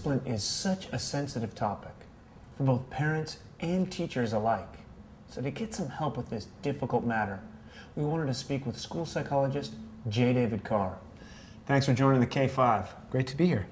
Discipline is such a sensitive topic for both parents and teachers alike. So to get some help with this difficult matter, we wanted to speak with school psychologist J. Carr. Thanks for joining the K5. Great to be here.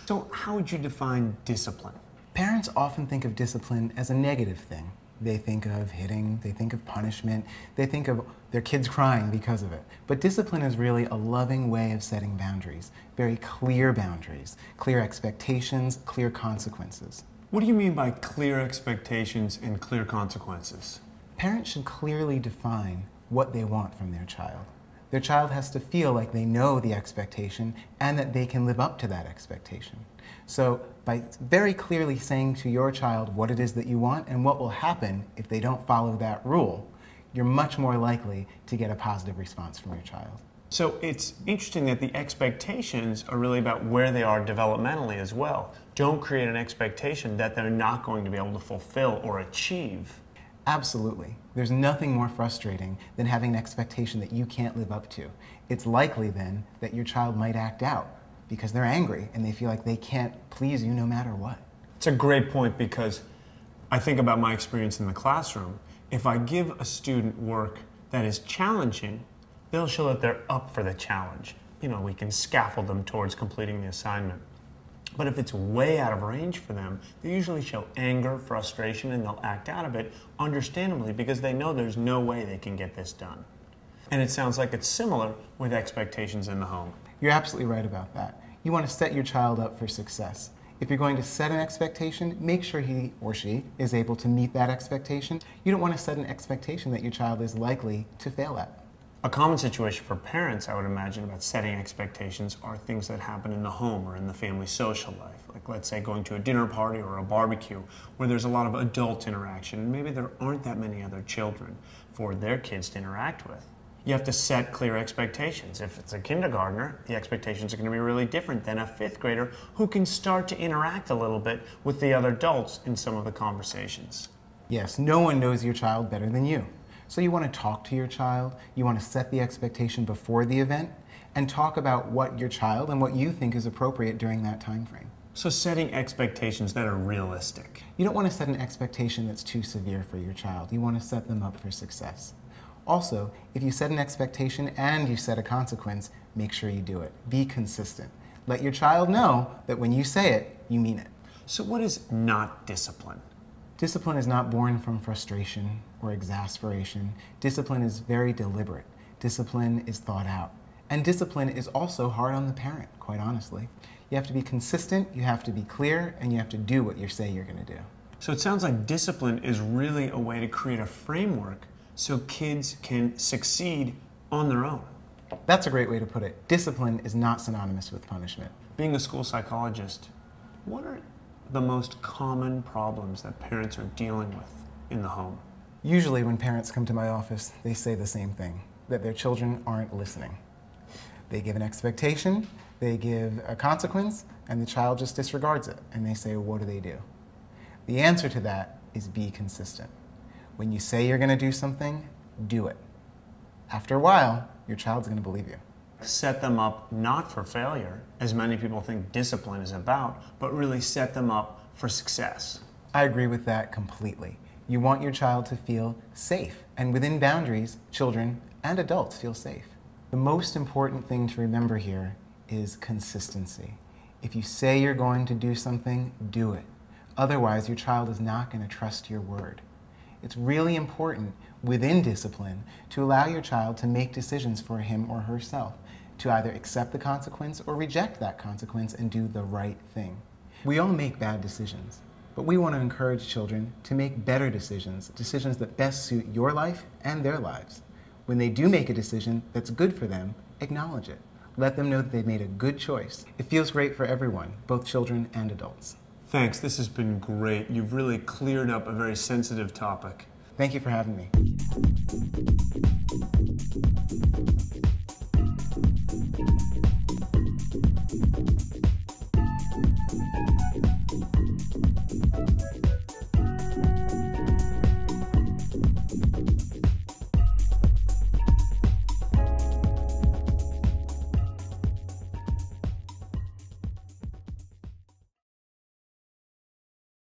So how would you define discipline? Parents often think of discipline as a negative thing. They think of hitting, they think of punishment, they think of their kids crying because of it. But discipline is really a loving way of setting boundaries, very clear boundaries, clear expectations, clear consequences. What do you mean by clear expectations and clear consequences? Parents should clearly define what they want from their child. Their child has to feel like they know the expectation and that they can live up to that expectation. So by very clearly saying to your child what it is that you want and what will happen if they don't follow that rule, you're much more likely to get a positive response from your child. So it's interesting that the expectations are really about where they are developmentally as well. Don't create an expectation that they're not going to be able to fulfill or achieve. Absolutely. There's nothing more frustrating than having an expectation that you can't live up to. It's likely then that your child might act out because they're angry and they feel like they can't please you no matter what. It's a great point because I think about my experience in the classroom. If I give a student work that is challenging, they'll show that they're up for the challenge. You know, we can scaffold them towards completing the assignment. But if it's way out of range for them, they usually show anger, frustration, and they'll act out of it, understandably, because they know there's no way they can get this done. And it sounds like it's similar with expectations in the home. You're absolutely right about that. You want to set your child up for success. If you're going to set an expectation, make sure he or she is able to meet that expectation. You don't want to set an expectation that your child is likely to fail at. A common situation for parents, I would imagine, about setting expectations are things that happen in the home or in the family social life. Like, let's say, going to a dinner party or a barbecue where there's a lot of adult interaction. Maybe there aren't that many other children for their kids to interact with. You have to set clear expectations. If it's a kindergartner, the expectations are going to be really different than a fifth grader who can start to interact a little bit with the other adults in some of the conversations. Yes, no one knows your child better than you. So you want to talk to your child, you want to set the expectation before the event, and talk about what your child and what you think is appropriate during that time frame. So setting expectations that are realistic. You don't want to set an expectation that's too severe for your child. You want to set them up for success. Also, if you set an expectation and you set a consequence, make sure you do it. Be consistent. Let your child know that when you say it, you mean it. So what is not discipline? Discipline is not born from frustration or exasperation. Discipline is very deliberate. Discipline is thought out. And discipline is also hard on the parent, quite honestly. You have to be consistent, you have to be clear, and you have to do what you say you're going to do. So it sounds like discipline is really a way to create a framework so kids can succeed on their own. That's a great way to put it. Discipline is not synonymous with punishment. Being a school psychologist, what are the most common problems that parents are dealing with in the home? Usually when parents come to my office, they say the same thing, that their children aren't listening. They give an expectation, they give a consequence, and the child just disregards it, and they say, what do? The answer to that is be consistent. When you say you're going to do something, do it. After a while, your child's going to believe you. Set them up not for failure, as many people think discipline is about, but really set them up for success. I agree with that completely. You want your child to feel safe, and within boundaries, children and adults feel safe. The most important thing to remember here is consistency. If you say you're going to do something, do it. Otherwise, your child is not going to trust your word. It's really important within discipline to allow your child to make decisions for him or herself, to either accept the consequence or reject that consequence and do the right thing. We all make bad decisions, but we want to encourage children to make better decisions, decisions that best suit your life and their lives. When they do make a decision that's good for them, acknowledge it. Let them know that they've made a good choice. It feels great for everyone, both children and adults. Thanks, this has been great. You've really cleared up a very sensitive topic. Thank you for having me.